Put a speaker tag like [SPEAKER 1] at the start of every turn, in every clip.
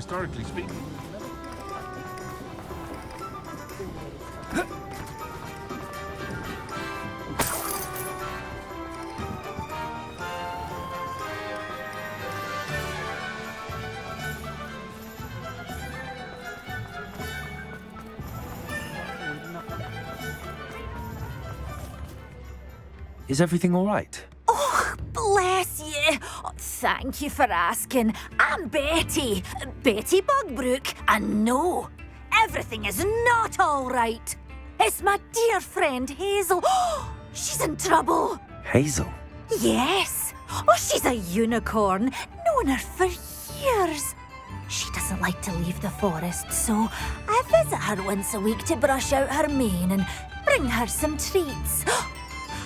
[SPEAKER 1] historically speaking.
[SPEAKER 2] Is everything all right?
[SPEAKER 3] Oh, bless you. Oh, thank you for asking. I'm Betty. Betty Bugbrook. And no, everything is not all right. It's my dear friend Hazel. She's in trouble.
[SPEAKER 2] Hazel?
[SPEAKER 3] Yes. Oh, she's a unicorn. Known her for years. She doesn't like to leave the forest, so I visit her once a week to brush out her mane and bring her some treats.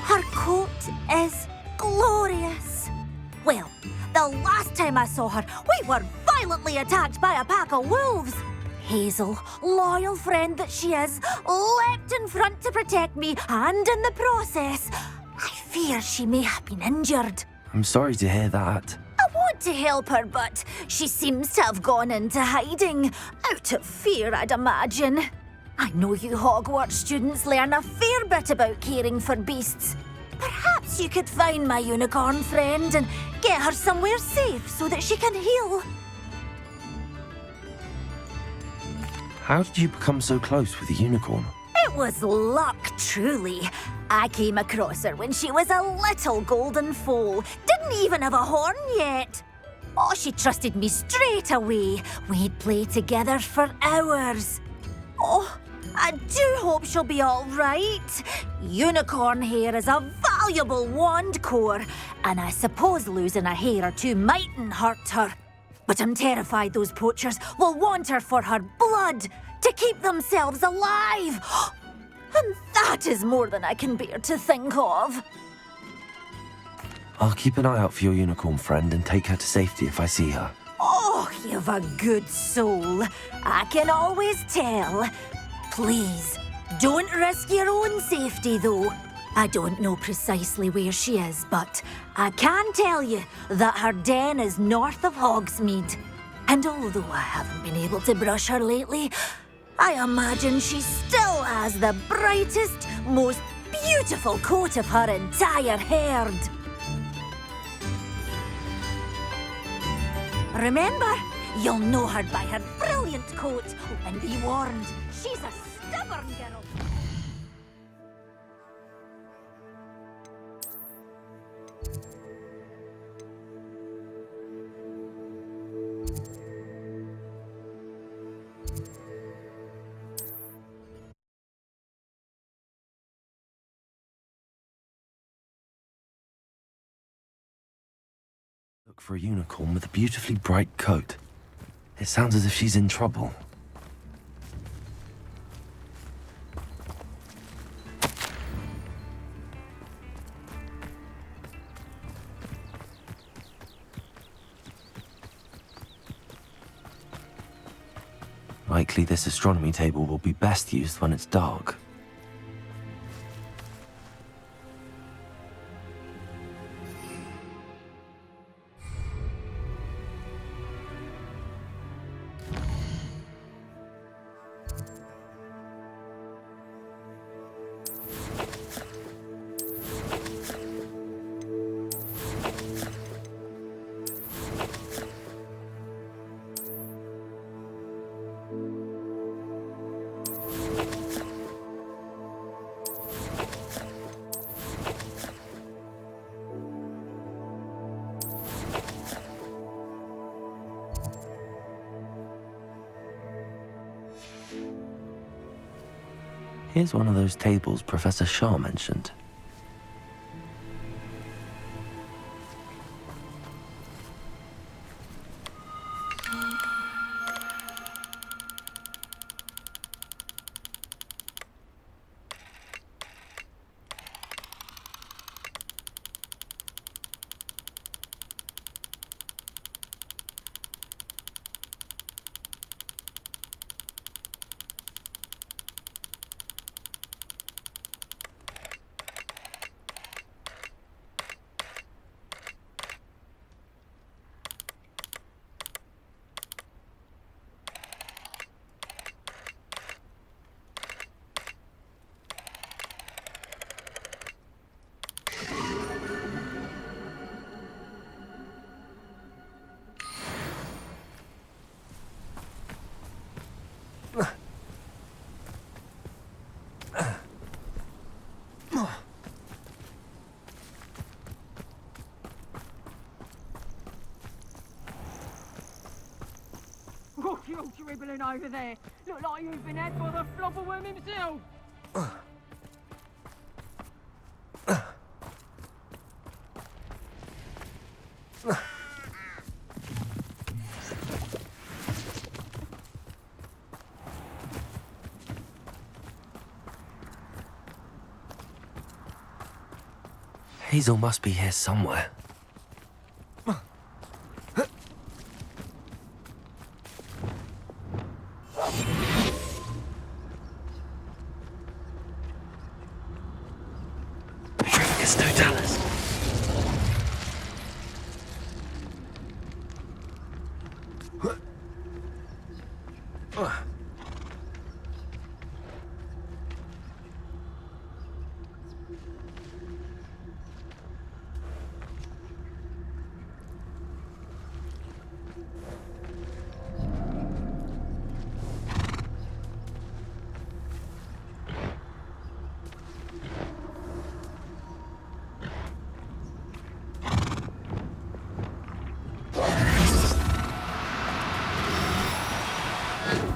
[SPEAKER 3] Her coat is glorious. Well, the last time I saw her, we were violently attacked by a pack of wolves. Hazel, loyal friend that she is, leapt in front to protect me, and in the process, I fear she may have been injured.
[SPEAKER 2] I'm sorry to hear that.
[SPEAKER 3] I want to help her, but she seems to have gone into hiding. Out of fear, I'd imagine. I know you Hogwarts students learn a fair bit about caring for beasts. Perhaps you could find my unicorn friend and get her somewhere safe so that she can heal.
[SPEAKER 2] How did you become so close with the unicorn?
[SPEAKER 3] It was luck, truly. I came across her when she was a little golden foal. Didn't even have a horn yet. Oh, she trusted me straight away. We'd play together for hours. Oh, I do hope she'll be all right. Unicorn hair is a valuable wand core, and I suppose losing a hair or two mightn't hurt her. But I'm terrified those poachers will want her for her blood, to keep themselves alive. And that is more than I can bear to think of.
[SPEAKER 2] I'll keep an eye out for your unicorn friend and take her to safety if I see her.
[SPEAKER 3] Oh, you've a good soul. I can always tell. Please, don't risk your own safety, though. I don't know precisely where she is, but I can tell you that her den is north of Hogsmeade. And although I haven't been able to brush her lately, I imagine she still has the brightest, most beautiful coat of her entire herd. Remember, you'll know her by her brilliant coat. And be warned, she's a stubborn girl.
[SPEAKER 2] Look for a unicorn with a beautifully bright coat. It sounds as if she's in trouble. Likely this astronomy table will be best used when it's dark. Here's one of those tables Professor Shaw mentioned.
[SPEAKER 1] scribbling over there? Look like you've been had by the flopperworm himself.
[SPEAKER 2] Hazel must be here somewhere. Trifficus totalis.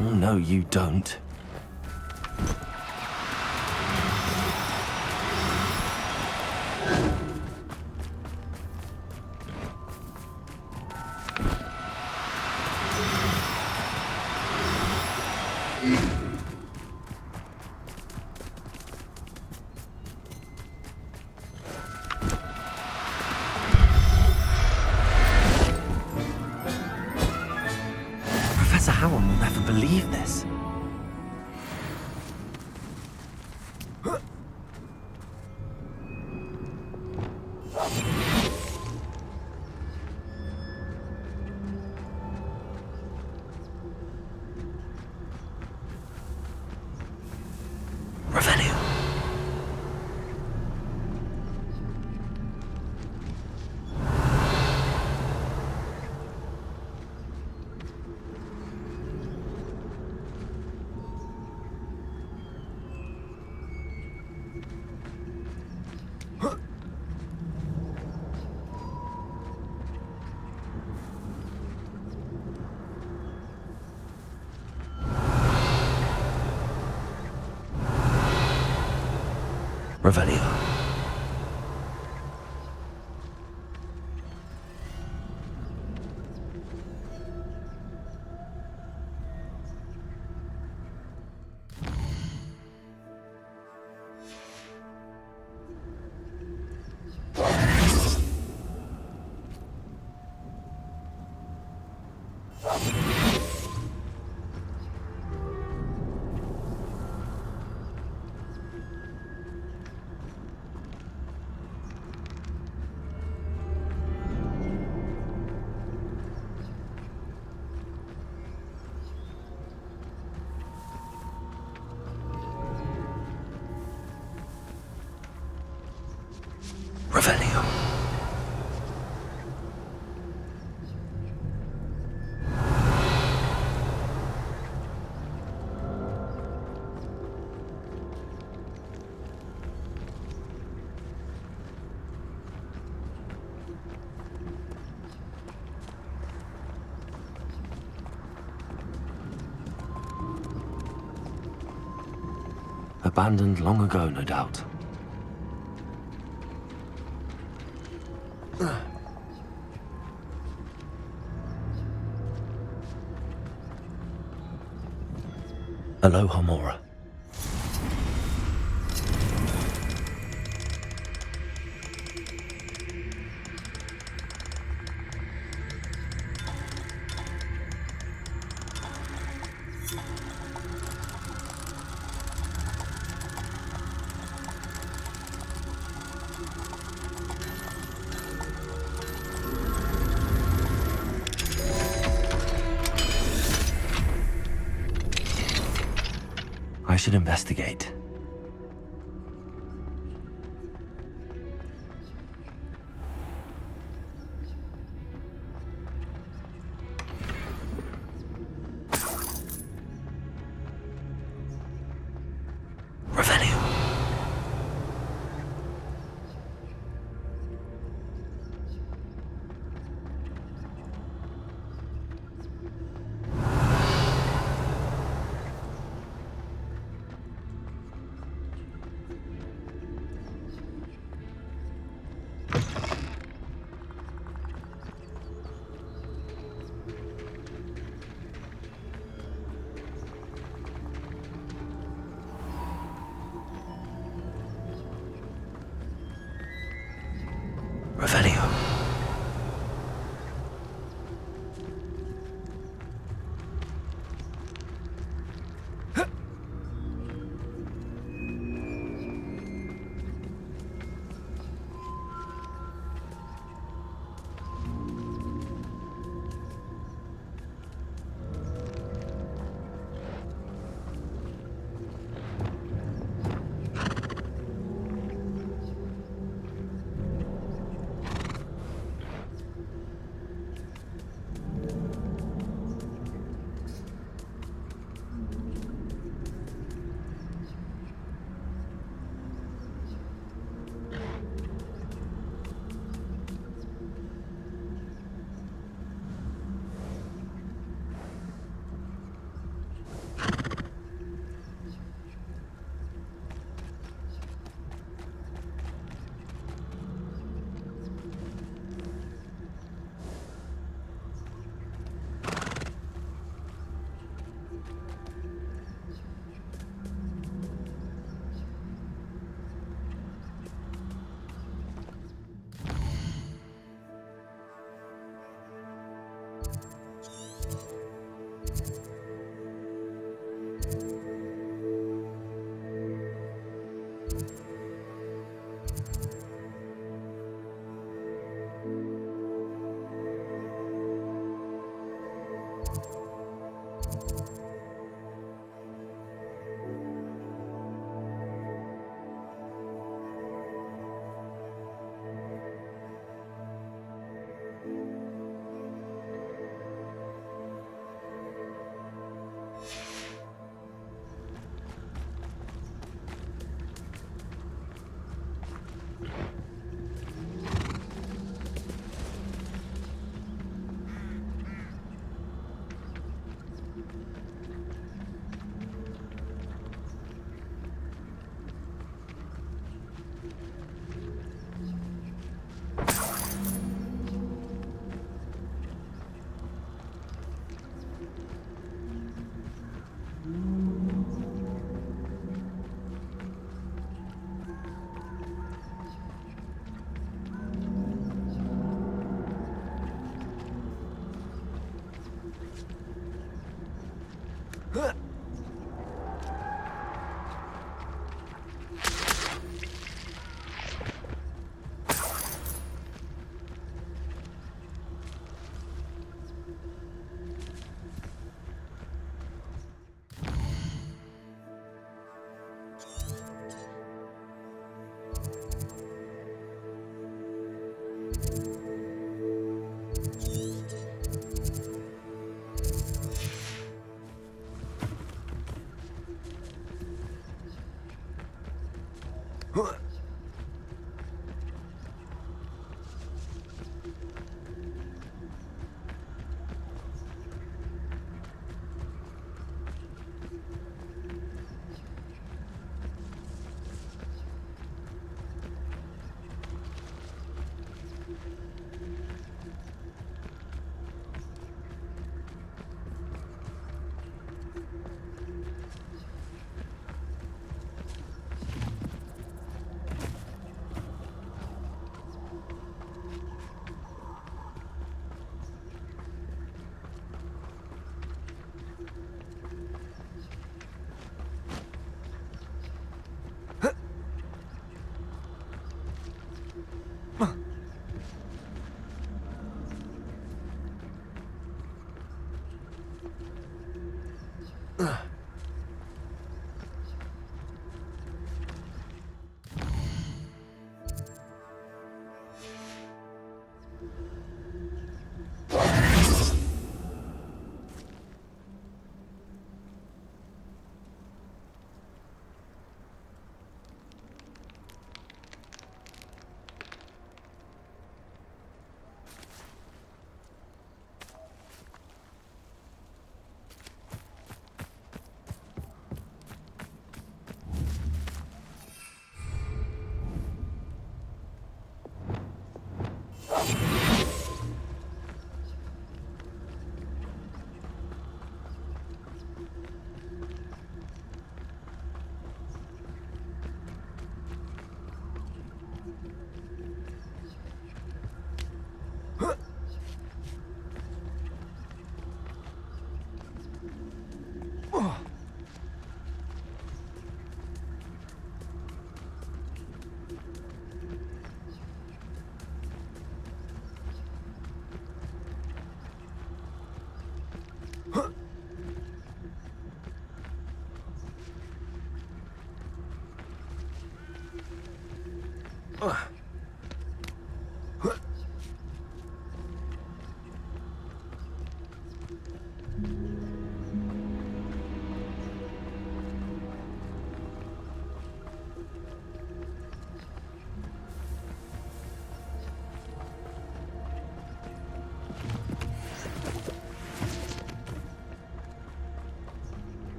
[SPEAKER 2] Oh, no, you don't. Professor Howard will never believe this. Revelio. Revelio. Revelio. Abandoned long ago, no doubt. Aloha Mora. I should investigate. Revelio.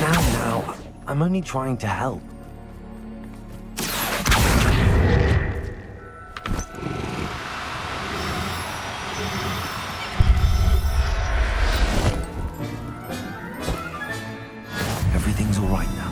[SPEAKER 2] Now. I'm only trying to help. Everything's all right now.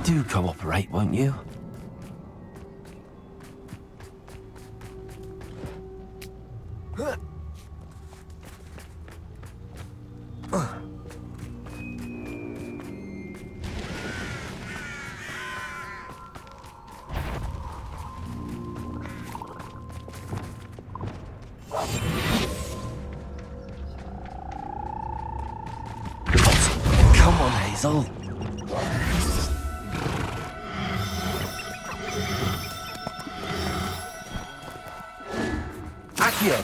[SPEAKER 2] Do cooperate, won't you? Come on, Hazel. Accio.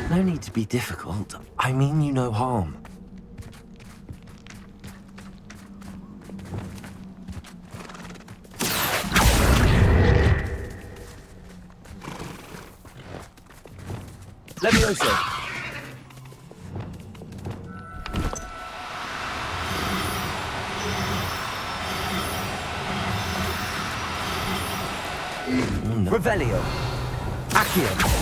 [SPEAKER 2] No need to be difficult. I mean you no harm. Levioso. No. Revelio. Accio.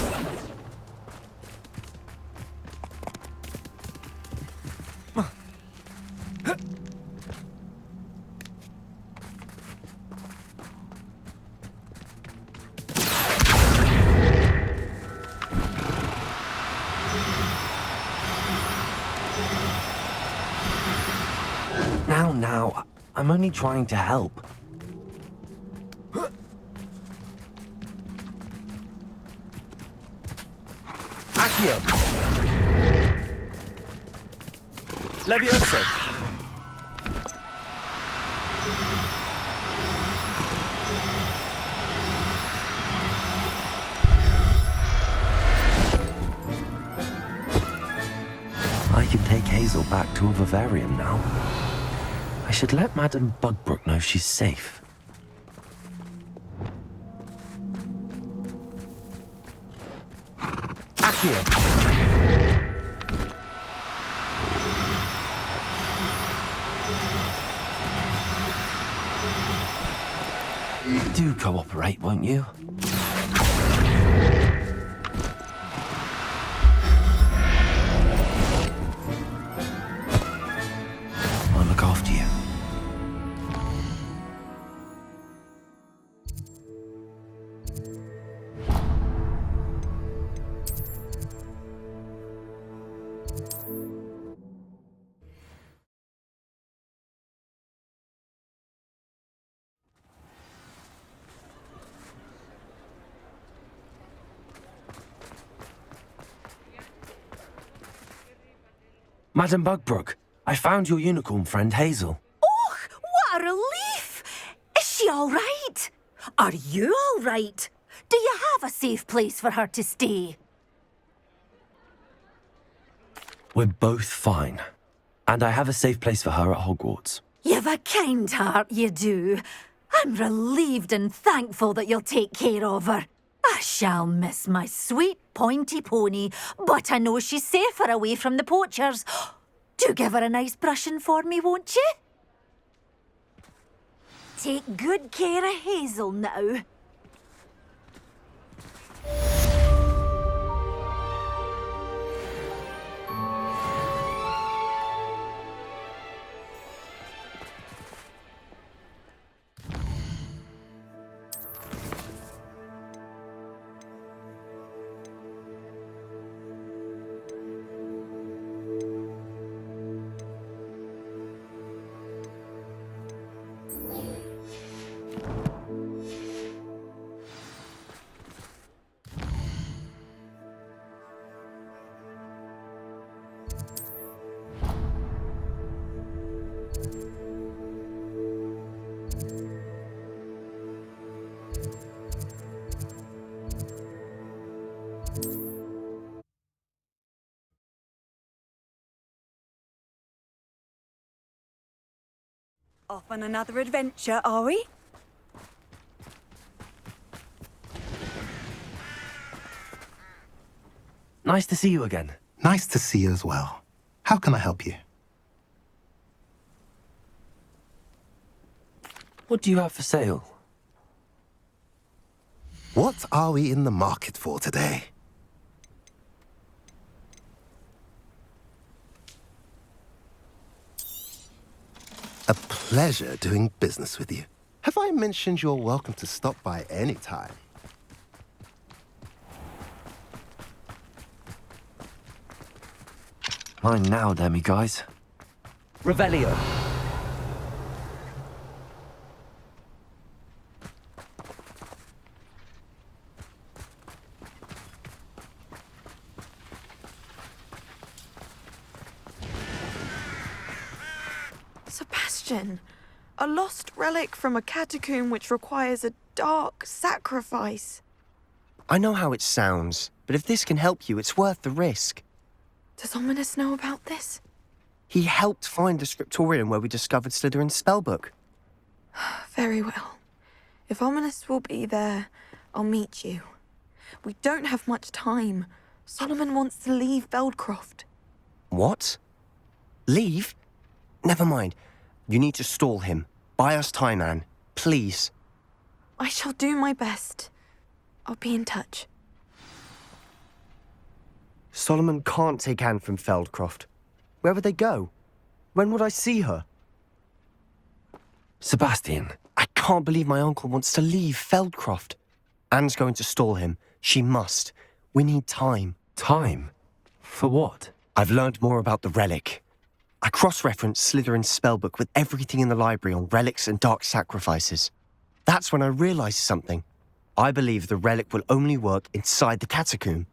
[SPEAKER 2] Now, I'm only trying to help. Accio. Levioso. I can take Hazel back to a vivarium now. I should let Madame Bugbrook know she's safe. Accio. Do cooperate, won't you? I'll look after you. Madame Bugbrook, I found your unicorn friend Hazel.
[SPEAKER 3] Oh, what a relief! Is she all right? Are you all right? Do you have a safe place for her to stay?
[SPEAKER 2] We're both fine. And I have a safe place for her at Hogwarts.
[SPEAKER 3] You've a kind heart, you do. I'm relieved and thankful that you'll take care of her. I shall miss my sweet pointy pony, but I know she's safer away from the poachers. Do give her a nice brushing for me, won't you? Take good care of Hazel now.
[SPEAKER 4] Off on another adventure, are we?
[SPEAKER 2] Nice to see you again.
[SPEAKER 5] Nice to see you as well. How can I help you?
[SPEAKER 2] What do you have for sale?
[SPEAKER 5] What are we in the market for today? A pleasure doing business with you. Have I mentioned you're welcome to stop by any time?
[SPEAKER 2] Mine now, Demi guys.
[SPEAKER 6] Revelio.
[SPEAKER 7] Sebastian, a lost relic from a catacomb which requires a dark sacrifice.
[SPEAKER 6] I know how it sounds, but if this can help you, it's worth the risk.
[SPEAKER 7] Does Ominous know about this?
[SPEAKER 6] He helped find the scriptorium where we discovered Slytherin's spellbook.
[SPEAKER 7] Very well. If Ominous will be there, I'll meet you. We don't have much time. Solomon wants to leave Veldcroft.
[SPEAKER 6] What? Leave? Never mind. You need to stall him. Buy us time, Anne. Please.
[SPEAKER 7] I shall do my best. I'll be in touch.
[SPEAKER 6] Solomon can't take Anne from Feldcroft. Where would they go? When would I see her?
[SPEAKER 2] Sebastian.
[SPEAKER 6] I can't believe my uncle wants to leave Feldcroft. Anne's going to stall him. She must. We need time.
[SPEAKER 2] Time? For what?
[SPEAKER 6] I've learned more about the relic. I cross-referenced Slytherin's spellbook with everything in the library on relics and dark sacrifices. That's when I realized something. I believe the relic will only work inside the catacomb.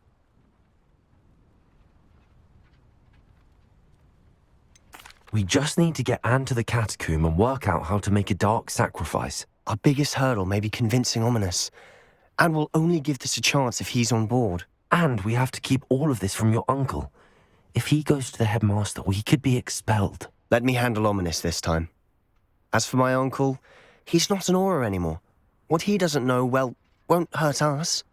[SPEAKER 2] We just need to get Anne to the catacomb and work out how to make a dark sacrifice.
[SPEAKER 6] Our biggest hurdle may be convincing Ominous. And we'll only give this a chance if he's on board.
[SPEAKER 2] And we have to keep all of this from your uncle. If he goes to the headmaster, we could be expelled.
[SPEAKER 6] Let me handle Ominous this time. As for my uncle, he's not an Auror anymore. What he doesn't know, well, won't hurt us.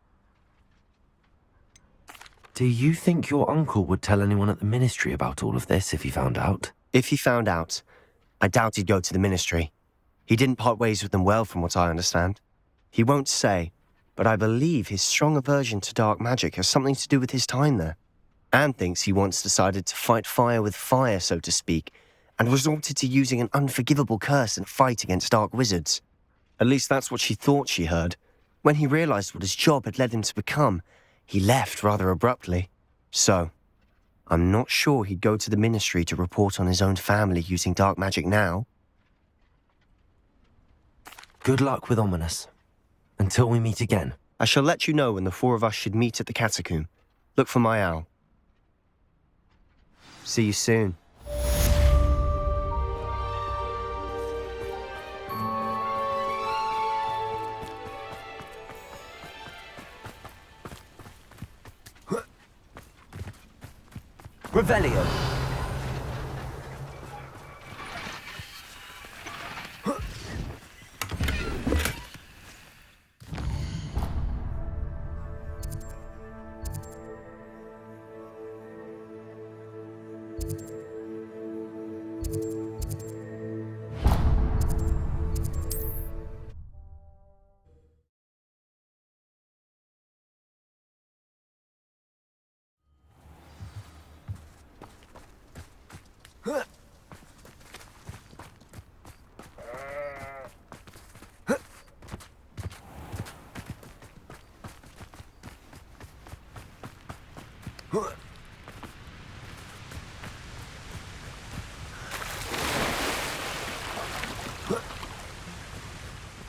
[SPEAKER 2] Do you think your uncle would tell anyone at the ministry about all of this if he found out?
[SPEAKER 6] If he found out, I doubt he'd go to the ministry. He didn't part ways with them well, from what I understand. He won't say, but I believe his strong aversion to dark magic has something to do with his time there. Anne thinks he once decided to fight fire with fire, so to speak, and resorted to using an unforgivable curse in a fight against dark wizards. At least that's what she thought she heard. When he realized what his job had led him to become, he left rather abruptly. So, I'm not sure he'd go to the ministry to report on his own family using dark magic now.
[SPEAKER 2] Good luck with Ominous. Until we meet again.
[SPEAKER 6] I shall let you know when the four of us should meet at the catacomb. Look for my owl. See you soon.
[SPEAKER 8] Revelio.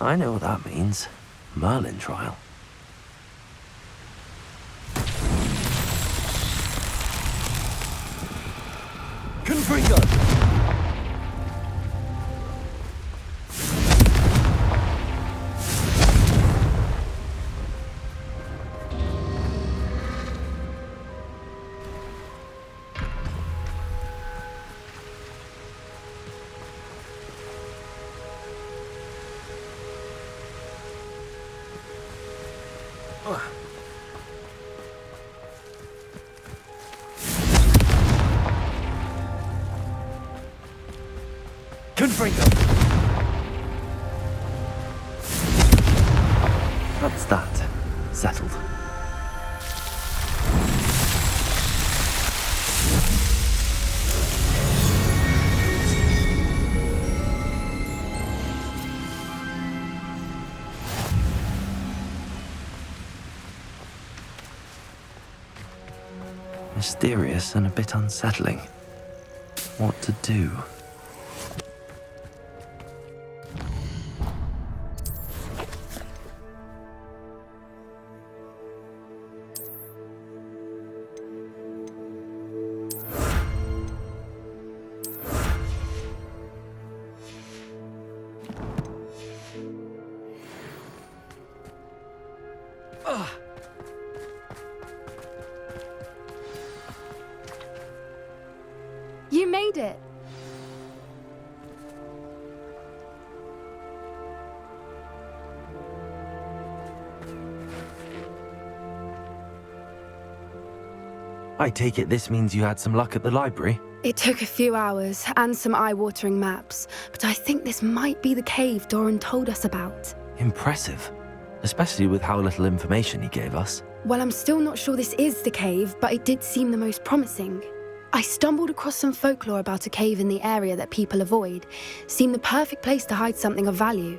[SPEAKER 2] I know what that means. Merlin trial.
[SPEAKER 8] Confringo. Confringo!
[SPEAKER 2] That's that. Settled. Mysterious and a bit unsettling. What to do?
[SPEAKER 9] You made it.
[SPEAKER 2] I take it this means you had some luck at the library?
[SPEAKER 9] It took a few hours and some eye-watering maps, but I think this might be the cave Doran told us about.
[SPEAKER 2] Impressive. Especially with how little information he gave us.
[SPEAKER 9] Well, I'm still not sure this is the cave, but it did seem the most promising. I stumbled across some folklore about a cave in the area that people avoid. Seemed the perfect place to hide something of value.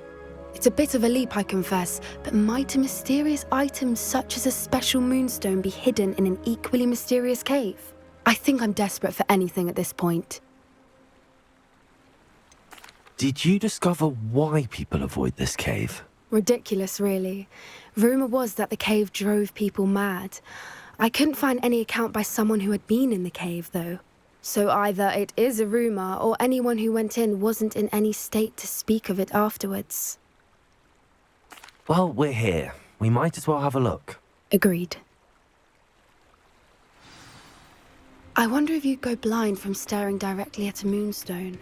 [SPEAKER 9] It's a bit of a leap, I confess, but might a mysterious item such as a special moonstone be hidden in an equally mysterious cave? I think I'm desperate for anything at this point.
[SPEAKER 2] Did you discover why people avoid this cave?
[SPEAKER 9] Ridiculous, really. Rumour was that the cave drove people mad. I couldn't find any account by someone who had been in the cave, though. So either it is a rumour, or anyone who went in wasn't in any state to speak of it afterwards.
[SPEAKER 2] Well, we're here. We might as well have a look.
[SPEAKER 9] Agreed. I wonder if you'd go blind from staring directly at a moonstone.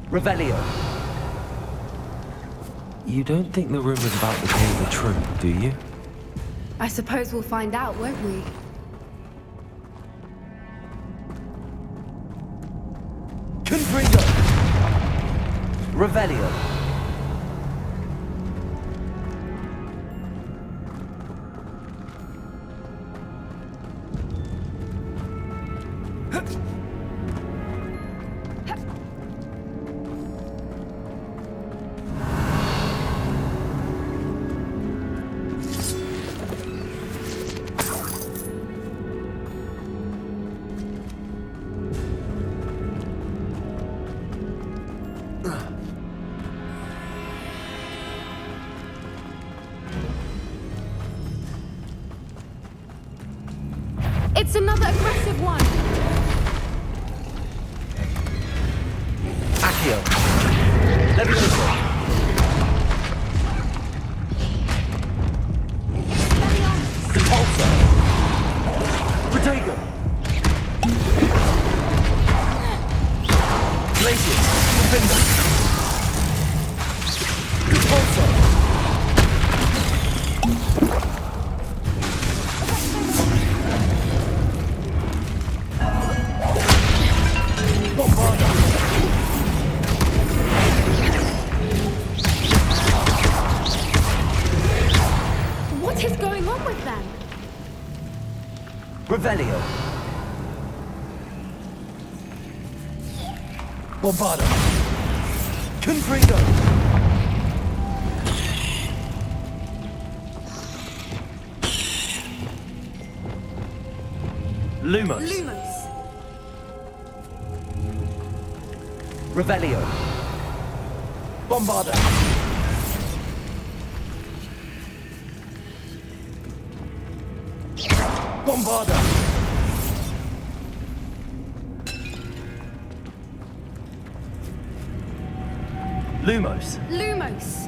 [SPEAKER 8] Revelio.
[SPEAKER 2] You don't think the rumours about the cave are true, do you?
[SPEAKER 9] I suppose we'll find out, won't we?
[SPEAKER 8] Confringo. Revelio.
[SPEAKER 9] It's another aggressive one!
[SPEAKER 8] Accio. Levioso. Repulsor. Protego. Glacius. Defender. Repulsor.
[SPEAKER 9] What is going on with them?
[SPEAKER 8] Revelio. Bombardo. Confringo. Lumos.
[SPEAKER 9] Lumos.
[SPEAKER 8] Revelio. Bombardo. Bombardo. Lumos.
[SPEAKER 9] Lumos.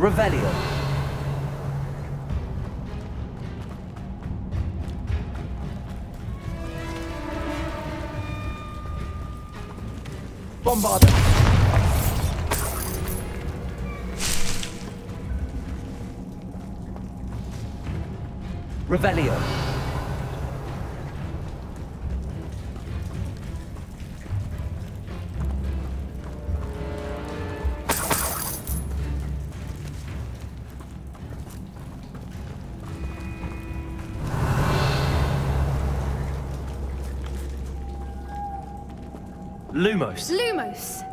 [SPEAKER 8] Revelio. Bombarda. Revelio. Lumos.
[SPEAKER 9] Lumos!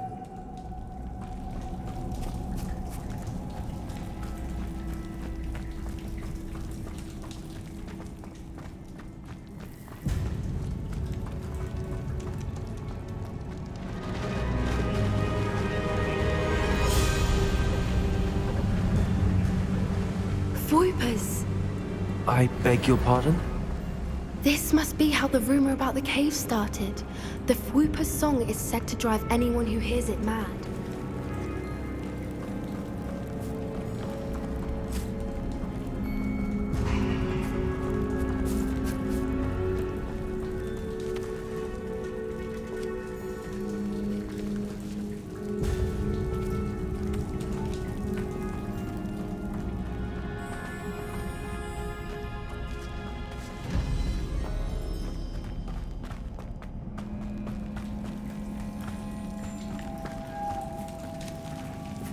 [SPEAKER 9] Fortuitous!
[SPEAKER 2] I beg your pardon?
[SPEAKER 9] This must be how the rumor about the cave started. The Fortuitous song is said to drive anyone who hears it mad.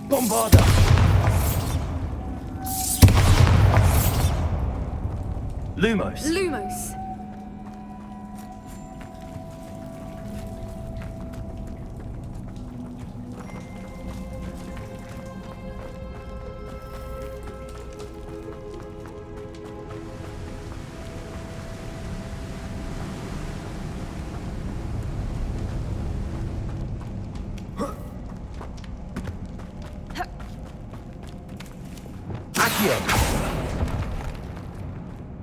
[SPEAKER 8] Bombarda. Lumos.
[SPEAKER 9] Lumos!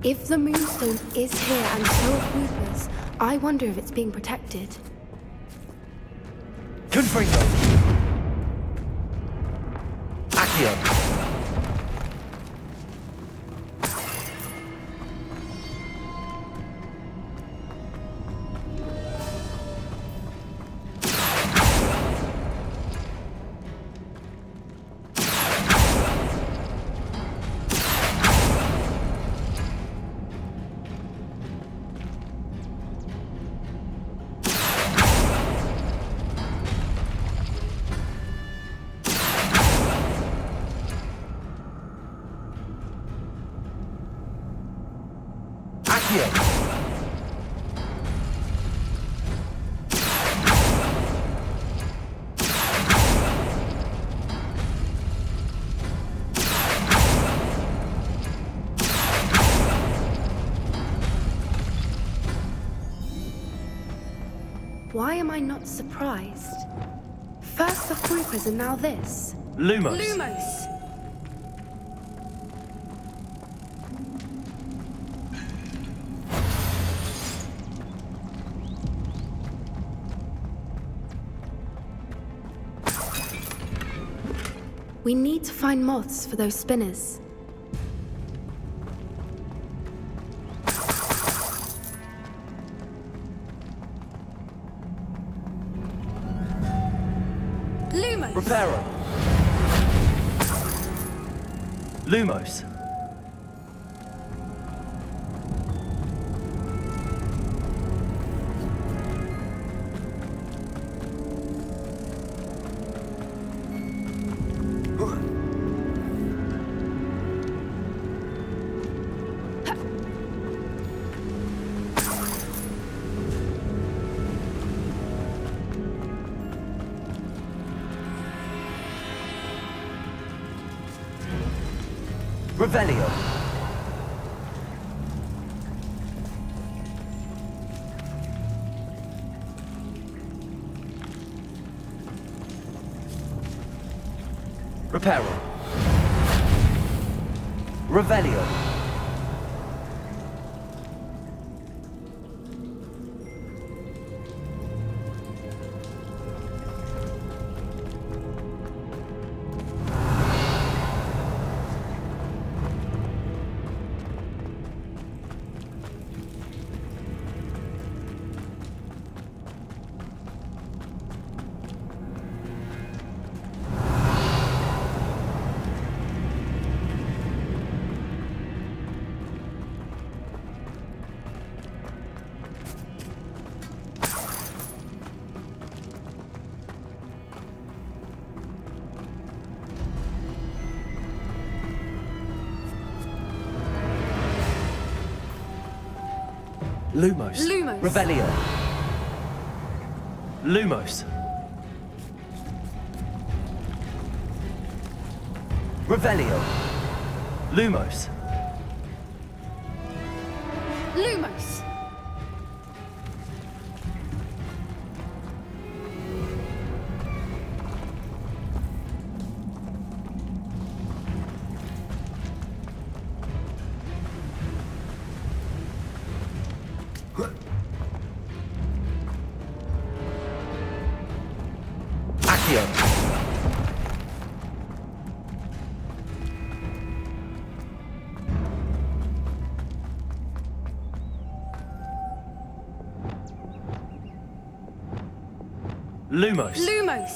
[SPEAKER 9] If the Moonstone is here and so are Fortuitous, I wonder if it's being protected.
[SPEAKER 8] Confringo. Accio.
[SPEAKER 9] Why am I not surprised? First the Fortuitous and now this.
[SPEAKER 8] Lumos.
[SPEAKER 9] Lumos! We need to find moths for those spinners. Lumos!
[SPEAKER 8] Reparo. Lumos. Revelio. Reparo. Revelio. Lumos.
[SPEAKER 9] Lumos.
[SPEAKER 8] Revelio. Lumos. Revelio. Lumos.
[SPEAKER 9] Lumos.
[SPEAKER 8] Accio. Lumos.
[SPEAKER 9] Lumos.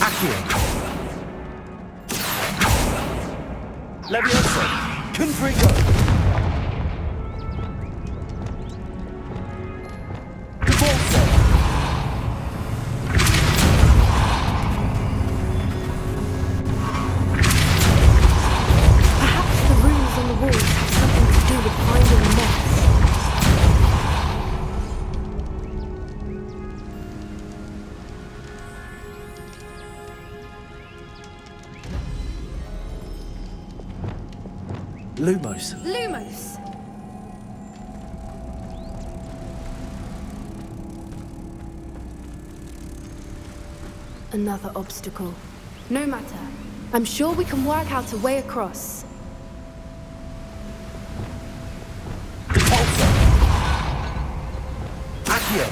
[SPEAKER 8] Accio. Levioso. Confringo. Cabalso.
[SPEAKER 9] Perhaps the runes on the walls have something to do with finding the moths.
[SPEAKER 8] Lumos.
[SPEAKER 9] Lumos. Another obstacle. No matter. I'm sure we can work out a way across.
[SPEAKER 8] Cabalso. Accio.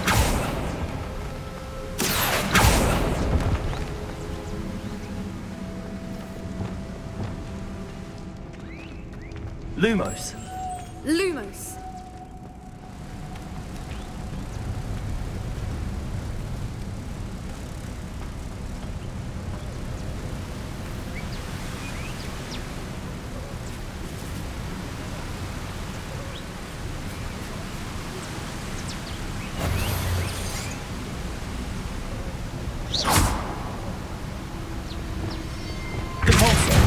[SPEAKER 8] Lumos.
[SPEAKER 9] Lumos.
[SPEAKER 8] Cabalso.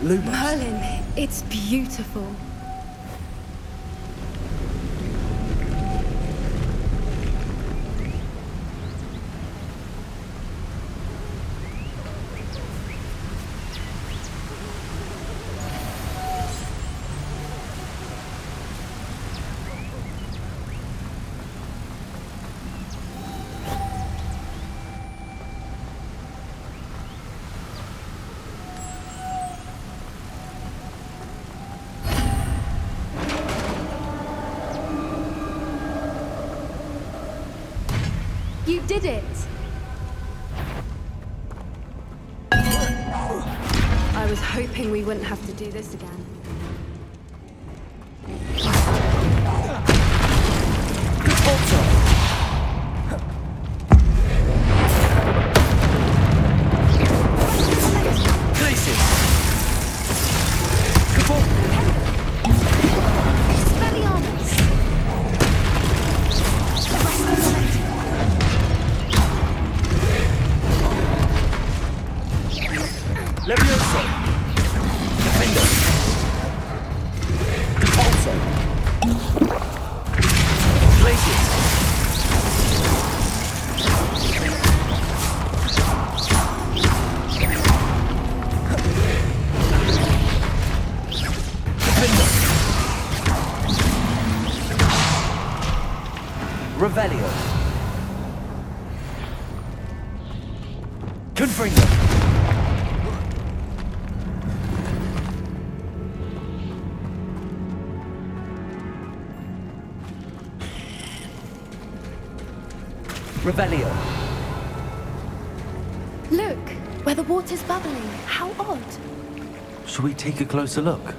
[SPEAKER 8] Lumos.
[SPEAKER 9] Merlin, it's beautiful. You did it! I was hoping we wouldn't have to do this again.
[SPEAKER 8] Levioso. Defender. Cabalso. Glacius. Defender. Revelio. Confringo. Revelio.
[SPEAKER 9] water's bubbling. How odd.
[SPEAKER 2] Shall we take a closer look?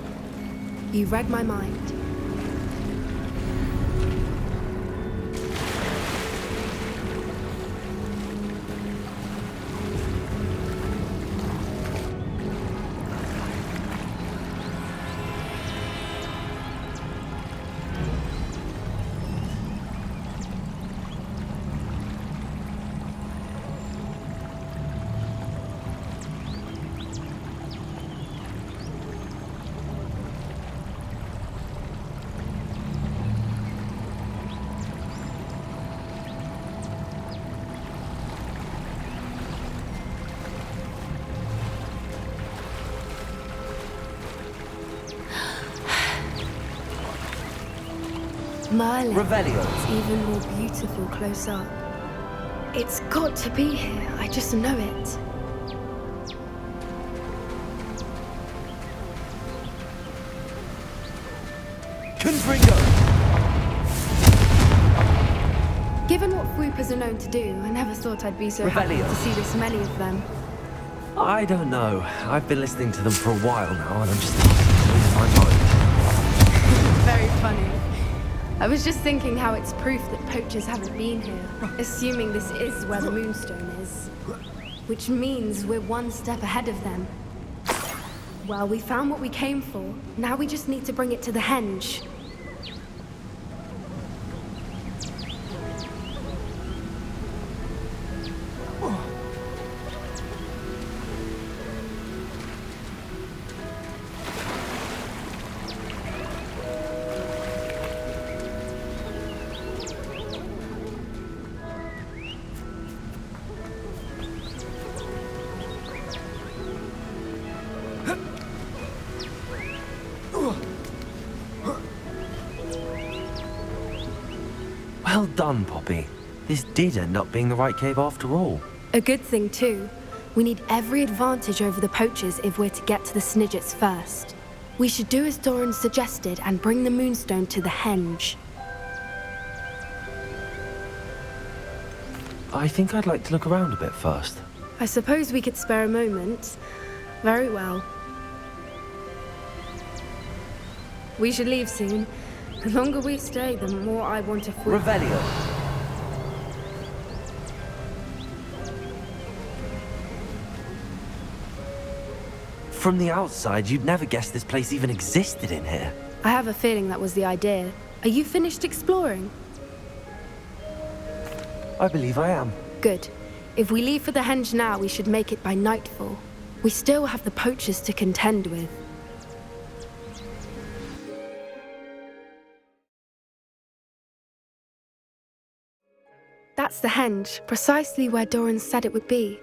[SPEAKER 9] You read my mind. Merlin.
[SPEAKER 8] Revelio.
[SPEAKER 9] It's even more beautiful close up. It's got to be here. I just know it.
[SPEAKER 8] Confringo.
[SPEAKER 9] Given what Fwoopers are known to do, I never thought I'd be so happy
[SPEAKER 8] Revelio.
[SPEAKER 9] to see this many of them.
[SPEAKER 2] I don't know. I've been listening to them for a while now, and I'm just losing my mind.
[SPEAKER 9] Very funny. I was just thinking how it's proof that poachers haven't been here, assuming this is where the Moonstone is. Which means we're one step ahead of them. Well, we found what we came for. Now we just need to bring it to the henge.
[SPEAKER 2] Well done, Poppy. This did end up being the right cave after all.
[SPEAKER 9] A good thing, too. We need every advantage over the poachers if we're to get to the Snidgets first. We should do as Doran suggested and bring the Moonstone to the henge.
[SPEAKER 2] I think I'd like to look around a bit first.
[SPEAKER 9] I suppose we could spare a moment. Very well. We should leave soon. The longer we stay, the more I want to fall.
[SPEAKER 8] Revelio.
[SPEAKER 2] From the outside, you'd never guess this place even existed in here.
[SPEAKER 9] I have a feeling that was the idea. Are you finished exploring?
[SPEAKER 2] I believe I am.
[SPEAKER 9] Good. If we leave for the henge now, we should make it by nightfall. We still have the poachers to contend with. That's the henge, precisely where Doran said it would be.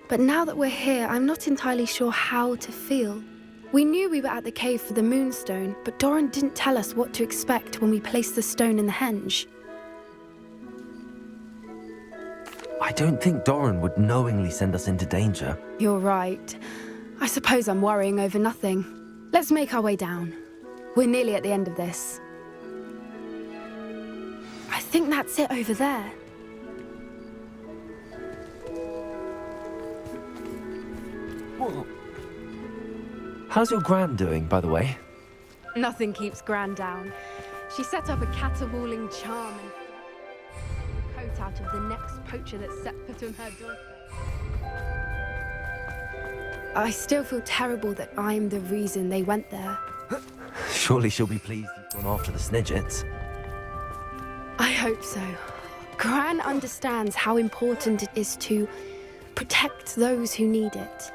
[SPEAKER 9] But now that we're here, I'm not entirely sure how to feel. We knew we were at the cave for the Moonstone, but Doran didn't tell us what to expect when we placed the stone in the henge.
[SPEAKER 2] I don't think Doran would knowingly send us into danger.
[SPEAKER 9] You're right. I suppose I'm worrying over nothing. Let's make our way down. We're nearly at the end of this. I think that's it over there.
[SPEAKER 2] How's your Gran doing, by the way?
[SPEAKER 9] Nothing keeps Gran down. She set up a caterwauling charm and coat out of the next poacher that set foot on her doorstep. I still feel terrible that I'm the reason they went there.
[SPEAKER 2] Surely she'll be pleased you've gone after the Snidgets.
[SPEAKER 9] I hope so. Gran understands how important it is to protect those who need it.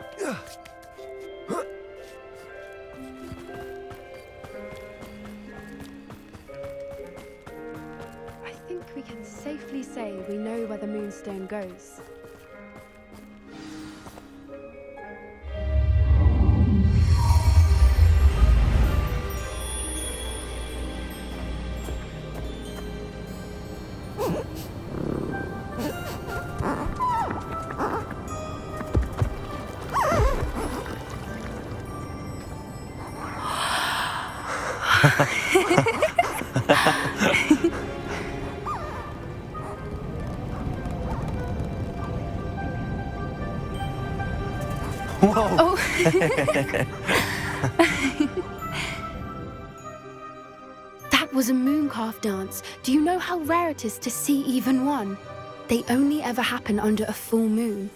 [SPEAKER 9] I think we can safely say we know where the Moonstone goes.
[SPEAKER 6] Whoa!
[SPEAKER 9] Oh. That was a mooncalf dance. Do you know how rare it is to see even one? They only ever happen under a full moon.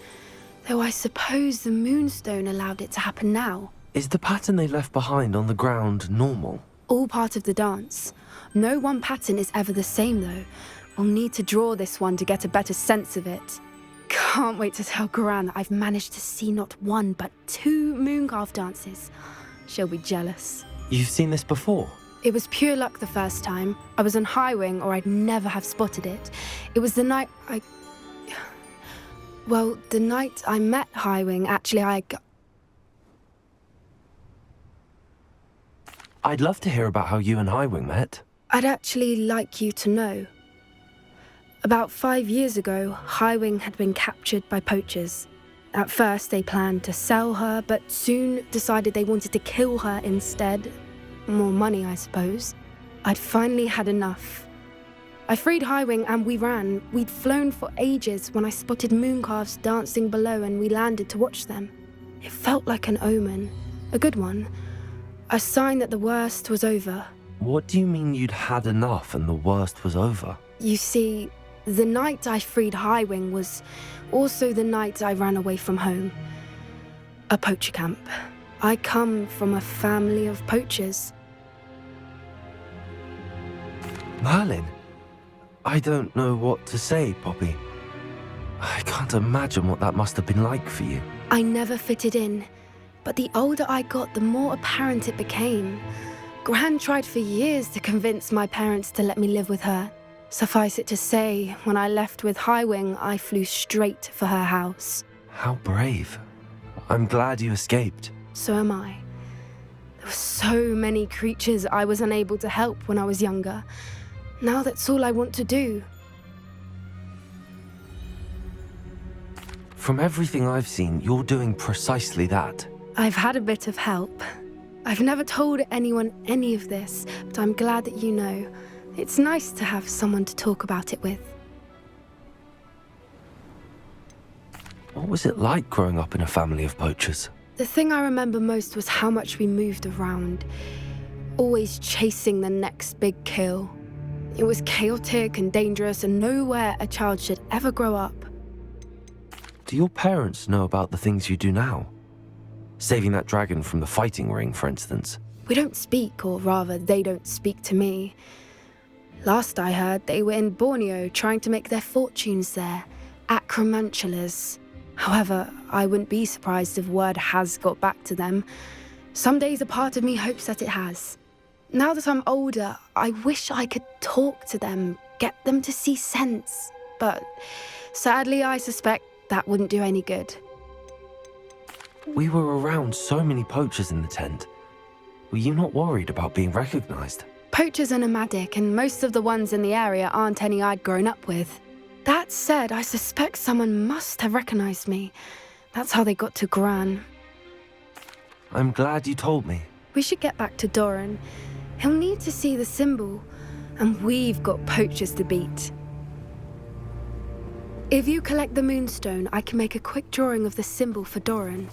[SPEAKER 9] Though I suppose the moonstone allowed it to happen now.
[SPEAKER 2] Is the pattern they left behind on the ground normal?
[SPEAKER 9] All part of the dance. No one pattern is ever the same, though. We'll need to draw this one to get a better sense of it. Can't wait to tell Gran that I've managed to see not one, but 2 mooncalf dances. She'll be jealous.
[SPEAKER 2] You've seen this before?
[SPEAKER 9] It was pure luck the first time. I was on Highwing, or I'd never have spotted it. It was the night Well, the night I met Highwing, actually,
[SPEAKER 2] I'd love to hear about how you and Highwing met.
[SPEAKER 9] I'd actually like you to know. About 5 years ago, Highwing had been captured by poachers. At first, they planned to sell her, but soon decided they wanted to kill her instead. More money, I suppose. I'd finally had enough. I freed Highwing and we ran. We'd flown for ages when I spotted mooncalves dancing below and we landed to watch them. It felt like an omen. A good one. A sign that the worst was over.
[SPEAKER 2] What do you mean you'd had enough and the worst was over?
[SPEAKER 9] You see, the night I freed Highwing was also the night I ran away from home. A poacher camp. I come from a family of poachers.
[SPEAKER 2] Merlin? I don't know what to say, Poppy. I can't imagine what that must have been like for you.
[SPEAKER 9] I never fitted in, but the older I got, the more apparent it became. Gran tried for years to convince my parents to let me live with her. Suffice it to say, when I left with Highwing, I flew straight for her house.
[SPEAKER 2] How brave. I'm glad you escaped.
[SPEAKER 9] So am I. There were so many creatures I was unable to help when I was younger. Now that's all I want to do.
[SPEAKER 2] From everything I've seen, you're doing precisely that.
[SPEAKER 9] I've had a bit of help. I've never told anyone any of this, but I'm glad that you know. It's nice to have someone to talk about it with.
[SPEAKER 2] What was it like growing up in a family of poachers?
[SPEAKER 9] The thing I remember most was how much we moved around, always chasing the next big kill. It was chaotic and dangerous and nowhere a child should ever grow up.
[SPEAKER 2] Do your parents know about the things you do now? Saving that dragon from the fighting ring, for instance.
[SPEAKER 9] We don't speak, or rather, they don't speak to me. Last I heard, they were in Borneo trying to make their fortunes there, acromantulas. However, I wouldn't be surprised if word has got back to them. Some days a part of me hopes that it has. Now that I'm older, I wish I could talk to them, get them to see sense. But sadly, I suspect that wouldn't do any good.
[SPEAKER 2] We were around so many poachers in the tent. Were you not worried about being recognized?
[SPEAKER 9] Poachers are nomadic, and most of the ones in the area aren't any I'd grown up with. That said, I suspect someone must have recognized me. That's how they got to Gran.
[SPEAKER 2] I'm glad you told me.
[SPEAKER 9] We should get back to Doran. He'll need to see the symbol, and we've got poachers to beat. If you collect the moonstone, I can make a quick drawing of the symbol for Doran.